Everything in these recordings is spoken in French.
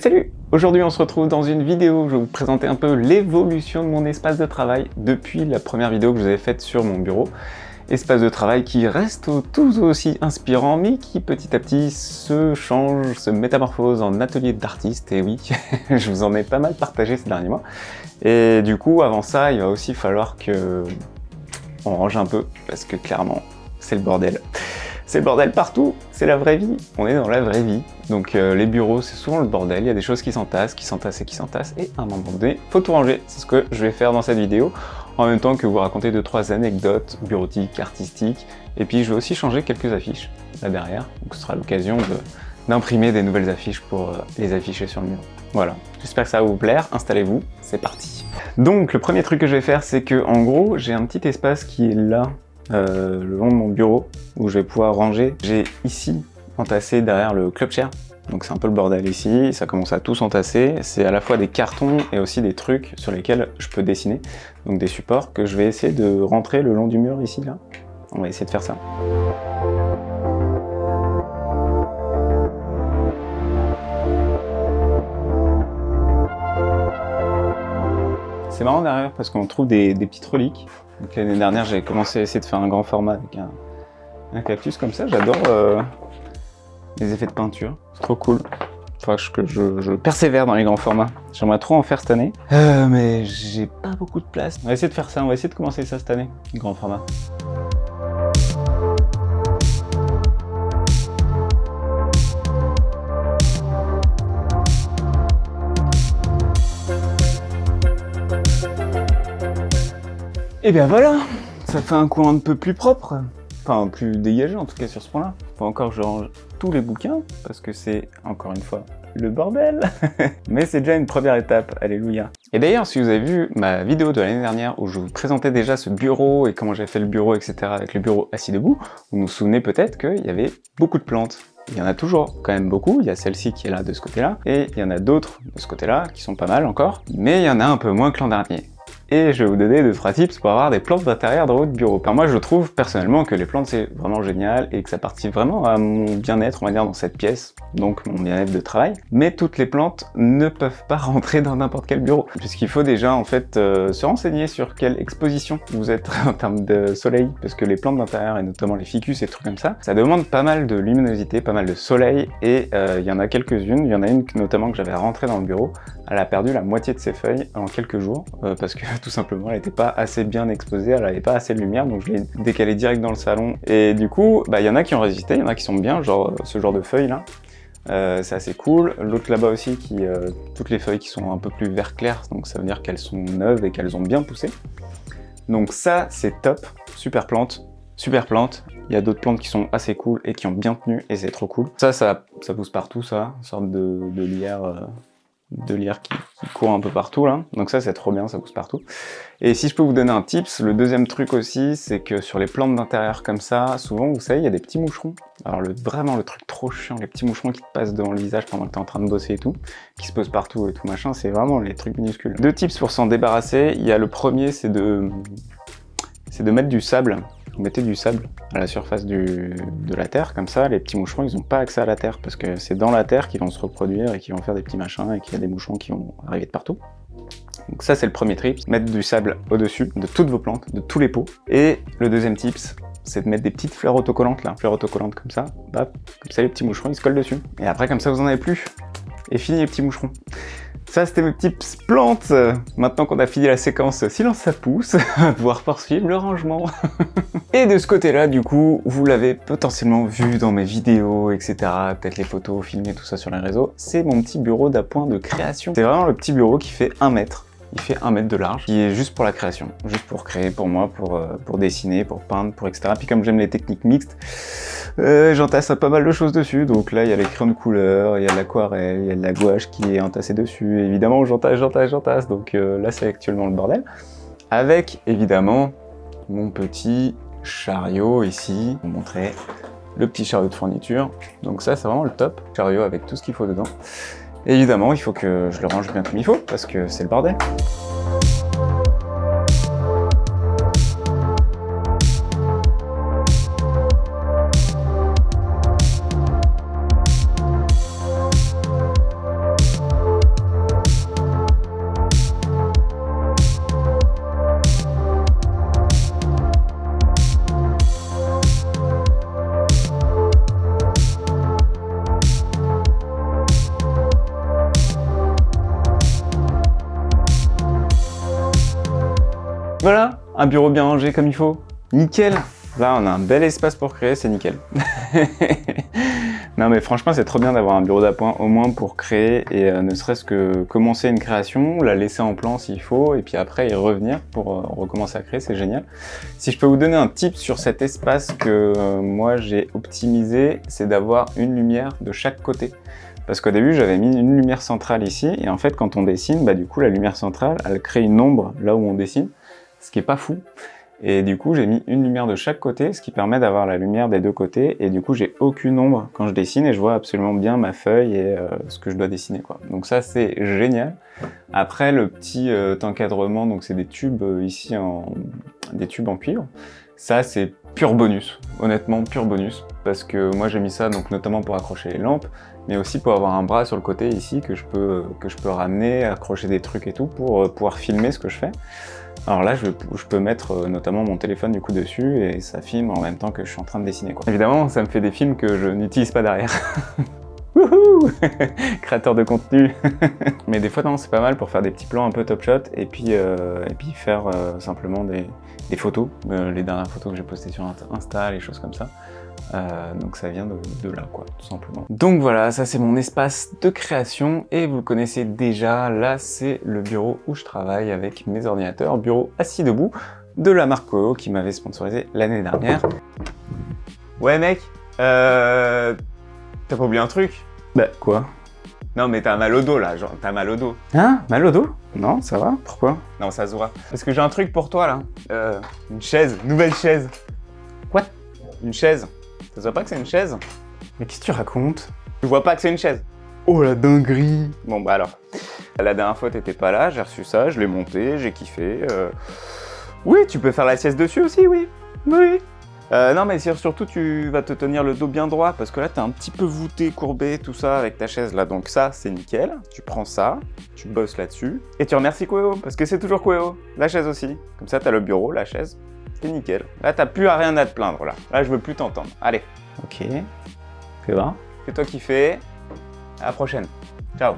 Salut! Aujourd'hui on se retrouve dans une vidéo où je vais vous présenter un peu l'évolution de mon espace de travail depuis la première vidéo que je vous avais faite sur mon bureau. Espace de travail qui reste tout aussi inspirant mais qui petit à petit se change, se métamorphose en atelier d'artiste. Et oui, je vous en ai pas mal partagé ces derniers mois. Et du coup avant ça il va aussi falloir que on range un peu parce que clairement c'est le bordel. C'est le bordel partout, c'est la vraie vie, on est dans la vraie vie. Donc les bureaux c'est souvent le bordel, il y a des choses qui s'entassent, et à un moment donné, faut tout ranger. C'est ce que je vais faire dans cette vidéo, en même temps que vous raconter 2-3 anecdotes bureautiques, artistiques, et puis je vais aussi changer quelques affiches là derrière, donc ce sera l'occasion d'imprimer des nouvelles affiches pour les afficher sur le mur. Voilà, j'espère que ça va vous plaire, installez-vous, c'est parti. Donc le premier truc que je vais faire, c'est que en gros, j'ai un petit espace qui est là, le long de mon bureau, où je vais pouvoir ranger. J'ai ici entassé derrière le club chair, donc c'est un peu le bordel ici, ça commence à tout s'entasser, c'est à la fois des cartons et aussi des trucs sur lesquels je peux dessiner, donc des supports que je vais essayer de rentrer le long du mur ici, là. On va essayer de faire ça. C'est marrant derrière parce qu'on trouve des petites reliques. L'année dernière, j'avais commencé à essayer de faire un grand format avec un cactus comme ça. J'adore les effets de peinture, c'est trop cool. Faudra que je persévère dans les grands formats. J'aimerais trop en faire cette année, mais j'ai pas beaucoup de place. On va essayer de faire ça, on va essayer de commencer ça cette année, grand format. Et bien voilà, ça fait un coin un peu plus propre, enfin plus dégagé en tout cas sur ce point-là. Faut encore que je range tous les bouquins, parce que c'est, encore une fois, le bordel. Mais c'est déjà une première étape, alléluia. Et d'ailleurs, si vous avez vu ma vidéo de l'année dernière où je vous présentais déjà ce bureau et comment j'ai fait le bureau, etc. avec le bureau assis debout, vous vous souvenez peut-être qu'il y avait beaucoup de plantes. Il y en a toujours quand même beaucoup, il y a celle-ci qui est là de ce côté-là, et il y en a d'autres de ce côté-là qui sont pas mal encore, mais il y en a un peu moins que l'an dernier. Et je vais vous donner 2-3 tips pour avoir des plantes d'intérieur dans votre bureau. Enfin, moi je trouve personnellement que les plantes c'est vraiment génial et que ça participe vraiment à mon bien-être, on va dire, dans cette pièce, donc mon bien-être de travail. Mais toutes les plantes ne peuvent pas rentrer dans n'importe quel bureau, puisqu'il faut déjà en fait se renseigner sur quelle exposition vous êtes en termes de soleil, parce que les plantes d'intérieur et notamment les ficus et trucs comme ça demande pas mal de luminosité, pas mal de soleil, et il y en a quelques-unes, il y en a une notamment que j'avais rentrée dans le bureau, elle a perdu la moitié de ses feuilles en quelques jours, parce que tout simplement elle n'était pas assez bien exposée, elle n'avait pas assez de lumière, donc je l'ai décalée direct dans le salon. Et du coup, il y en a qui ont résisté, il y en a qui sont bien, genre ce genre de feuilles là. C'est assez cool. L'autre là-bas aussi, toutes les feuilles qui sont un peu plus vert clair, donc ça veut dire qu'elles sont neuves et qu'elles ont bien poussé. Donc ça, c'est top, super plante. Super plante. Il y a d'autres plantes qui sont assez cool et qui ont bien tenu, et c'est trop cool. Ça pousse partout, ça, une sorte de lierre qui court un peu partout là, donc ça c'est trop bien, ça pousse partout. Et si je peux vous donner un tips, le deuxième truc aussi, c'est que sur les plantes d'intérieur comme ça, souvent vous savez il y a des petits moucherons, alors vraiment le truc trop chiant, les petits moucherons qui te passent devant le visage pendant que t'es en train de bosser et tout, qui se posent partout et tout machin, c'est vraiment les trucs minuscules. 2 tips pour s'en débarrasser, il y a le premier, c'est de mettre du sable. Vous mettez du sable à la surface de la terre, comme ça les petits moucherons ils n'ont pas accès à la terre, parce que c'est dans la terre qu'ils vont se reproduire et qu'ils vont faire des petits machins et qu'il y a des moucherons qui vont arriver de partout. Donc ça c'est le premier tip, mettre du sable au-dessus de toutes vos plantes, de tous les pots. Et le deuxième tips, c'est de mettre des petites fleurs autocollantes là, fleurs autocollantes comme ça, bap, comme ça les petits moucherons ils se collent dessus. Et après comme ça vous en avez plus. Et fini les petits moucherons. Ça c'était mes petites plantes. Maintenant qu'on a fini la séquence silence ça pousse, on va pouvoir poursuivre le rangement. Et de ce côté-là, du coup, vous l'avez potentiellement vu dans mes vidéos, etc. Peut-être les photos, filmées, tout ça sur les réseaux. C'est mon petit bureau d'appoint de création. C'est vraiment le petit bureau qui fait 1 mètre. Il fait 1 mètre de large, qui est juste pour la création, juste pour créer, pour moi, pour dessiner, pour peindre, pour etc. Puis comme j'aime les techniques mixtes, j'entasse pas mal de choses dessus. Donc là, il y a les crayons de couleur, il y a de l'aquarelle, il y a de la gouache qui est entassée dessus. Et évidemment, j'entasse. Donc là, c'est actuellement le bordel. Avec, évidemment, mon petit chariot ici. Je vais vous montrer le petit chariot de fourniture. Donc ça, c'est vraiment le top. Chariot avec tout ce qu'il faut dedans. Et évidemment, il faut que je le range bien comme il faut, parce que c'est le bordel. Voilà, un bureau bien rangé comme il faut. Nickel. Là, on a un bel espace pour créer, c'est nickel. Non mais franchement, c'est trop bien d'avoir un bureau d'appoint au moins pour créer et ne serait-ce que commencer une création, la laisser en plan s'il faut et puis après y revenir pour recommencer à créer, c'est génial. Si je peux vous donner un tip sur cet espace que moi j'ai optimisé, c'est d'avoir une lumière de chaque côté. Parce qu'au début, j'avais mis une lumière centrale ici et en fait, quand on dessine, bah du coup, la lumière centrale, elle crée une ombre là où on dessine, ce qui est pas fou. Et du coup, j'ai mis une lumière de chaque côté, ce qui permet d'avoir la lumière des deux côtés. Et du coup, j'ai aucune ombre quand je dessine et je vois absolument bien ma feuille et ce que je dois dessiner, quoi. Donc ça, c'est génial. Après, le petit encadrement, donc c'est des tubes ici, des tubes en cuivre. Ça, c'est pur bonus. Honnêtement, pur bonus. Parce que moi, j'ai mis ça donc notamment pour accrocher les lampes, mais aussi pour avoir un bras sur le côté ici que je peux ramener, accrocher des trucs et tout pour pouvoir filmer ce que je fais. Alors là, je peux mettre notamment mon téléphone du coup dessus et ça filme en même temps que je suis en train de dessiner, quoi. Évidemment, ça me fait des films que je n'utilise pas derrière. Wouhou. Créateur de contenu. Mais des fois, non, c'est pas mal pour faire des petits plans un peu top shot et puis faire simplement des photos. Les dernières photos que j'ai postées sur Insta, les choses comme ça. Donc ça vient de là, quoi, tout simplement. Donc voilà, ça c'est mon espace de création et vous le connaissez déjà, là c'est le bureau où je travaille avec mes ordinateurs, bureau assis debout de la marque Queo qui m'avait sponsorisé l'année dernière. Ouais mec, t'as pas oublié un truc? Bah quoi? Non mais t'as mal au dos là, genre t'as mal au dos. Hein? Mal au dos? Non, ça va? Pourquoi? Non, ça se voit. Parce que j'ai un truc pour toi là. Une chaise, nouvelle chaise. Quoi? Une chaise? Ça se voit pas que c'est une chaise? Mais qu'est-ce que tu racontes? Tu vois pas que c'est une chaise? Oh la dinguerie! Bon bah alors, la dernière fois t'étais pas là, j'ai reçu ça, je l'ai monté, j'ai kiffé. Oui, tu peux faire la sieste dessus aussi, oui. Oui. Non mais surtout tu vas te tenir le dos bien droit parce que là t'es un petit peu voûté, courbé, tout ça avec ta chaise là. Donc ça c'est nickel, tu prends ça, tu bosses là-dessus et tu remercies Queo parce que c'est toujours Queo. La chaise aussi. Comme ça t'as le bureau, la chaise. C'est nickel. Là, t'as plus à rien à te plaindre, là. Là, je veux plus t'entendre. Allez. Ok. Fais voir. Fais-toi kiffer. À la prochaine. Ciao.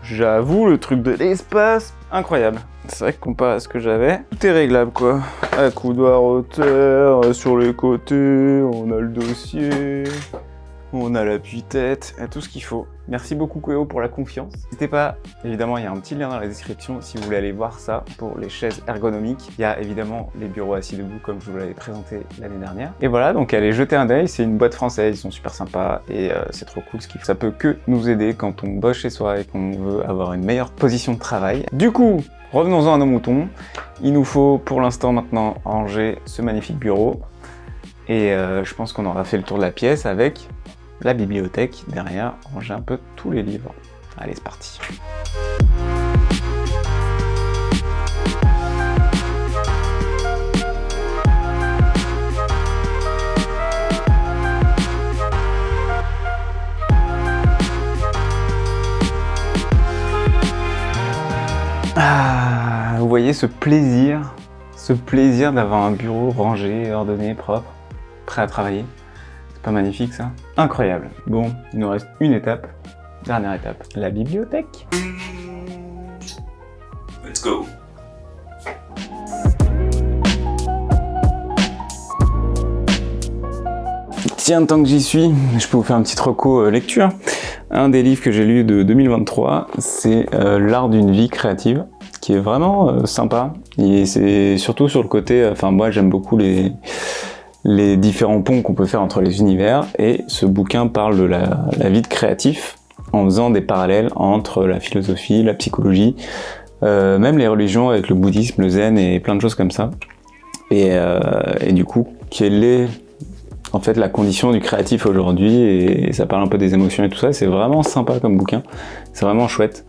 J'avoue, le truc de l'espace, incroyable. C'est vrai que comparé à ce que j'avais, tout est réglable, quoi. À coudoir hauteur, sur les côtés, on a le dossier, on a l'appui-tête, tout ce qu'il faut. Merci beaucoup Queo pour la confiance. N'hésitez pas, évidemment, il y a un petit lien dans la description si vous voulez aller voir ça pour les chaises ergonomiques. Il y a évidemment les bureaux assis debout comme je vous l'avais présenté l'année dernière. Et voilà, donc allez jeter un œil, c'est une boîte française, ils sont super sympas et c'est trop cool ce qu'ils font. Ça peut que nous aider quand on bosse chez soi et qu'on veut avoir une meilleure position de travail. Du coup, revenons-en à nos moutons. Il nous faut pour l'instant maintenant ranger ce magnifique bureau. Et je pense qu'on aura fait le tour de la pièce avec la bibliothèque derrière, ranger un peu tous les livres. Allez, c'est parti. Ah, vous voyez ce plaisir d'avoir un bureau rangé, ordonné, propre, prêt à travailler. Pas magnifique ça? Incroyable. Bon, il nous reste une étape. Dernière étape, la bibliothèque. Let's go. Tiens, tant que j'y suis, je peux vous faire un petit reco lecture. Un des livres que j'ai lu de 2023, c'est L'art d'une vie créative, qui est vraiment sympa. Et c'est surtout sur le côté, enfin moi j'aime beaucoup les différents ponts qu'on peut faire entre les univers, et ce bouquin parle de la vie de créatif en faisant des parallèles entre la philosophie, la psychologie, même les religions avec le bouddhisme, le zen et plein de choses comme ça. Et du coup, quelle est en fait la condition du créatif aujourd'hui, et ça parle un peu des émotions et tout ça, c'est vraiment sympa comme bouquin, c'est vraiment chouette.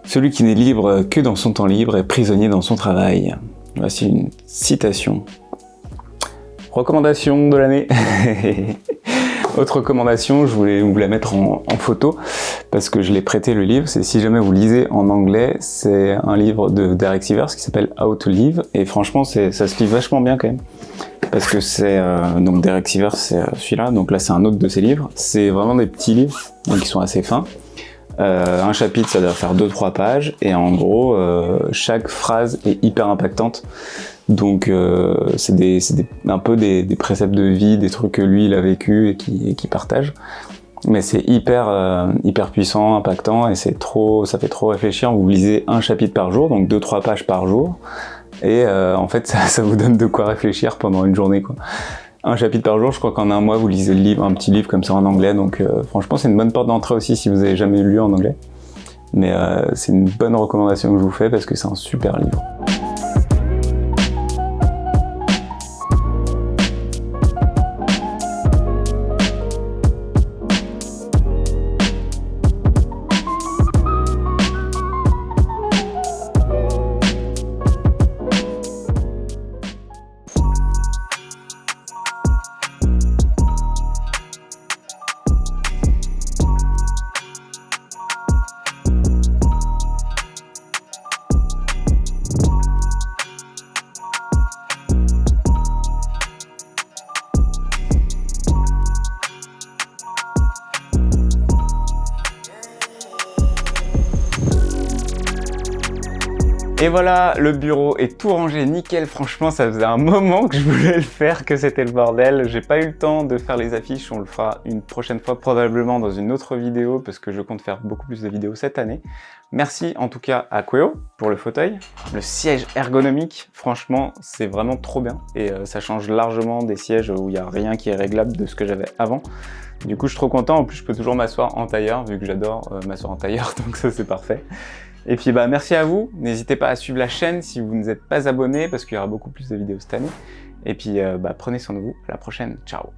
Celui qui n'est libre que dans son temps libre est prisonnier dans son travail. Voici une citation. Recommandation de l'année. Autre recommandation, je voulais vous la mettre en photo parce que je l'ai prêté le livre. C'est si jamais vous lisez en anglais, c'est un livre de Derek Sivers qui s'appelle How to Live, et franchement ça se lit vachement bien quand même. Parce que c'est donc Derek Sivers, c'est celui-là. Donc là c'est un autre de ses livres. C'est vraiment des petits livres, donc ils sont assez fins. Un chapitre, ça doit faire 2-3 pages, et en gros, chaque phrase est hyper impactante. Donc c'est un peu des préceptes de vie, des trucs que lui il a vécu et qui partage. Mais c'est hyper puissant, impactant, et ça fait trop réfléchir. Vous lisez un chapitre par jour, donc 2-3 pages par jour, et en fait ça vous donne de quoi réfléchir pendant une journée, quoi. Un chapitre par jour, je crois qu'en un mois vous lisez le livre, un petit livre comme ça en anglais, donc franchement c'est une bonne porte d'entrée aussi si vous avez jamais lu en anglais. Mais c'est une bonne recommandation que je vous fais parce que c'est un super livre. Et voilà, le bureau est tout rangé nickel. Franchement, ça faisait un moment que je voulais le faire, que c'était le bordel. J'ai pas eu le temps de faire les affiches, on le fera une prochaine fois, probablement dans une autre vidéo, parce que je compte faire beaucoup plus de vidéos cette année. Merci en tout cas à Queo pour le fauteuil. Le siège ergonomique, franchement, c'est vraiment trop bien. Et ça change largement des sièges où il n'y a rien qui est réglable de ce que j'avais avant. Du coup, je suis trop content. En plus, je peux toujours m'asseoir en tailleur, vu que j'adore m'asseoir en tailleur, donc ça, c'est parfait. Et puis bah merci à vous, n'hésitez pas à suivre la chaîne si vous n'êtes pas abonné parce qu'il y aura beaucoup plus de vidéos cette année. Et puis prenez soin de vous, à la prochaine, ciao.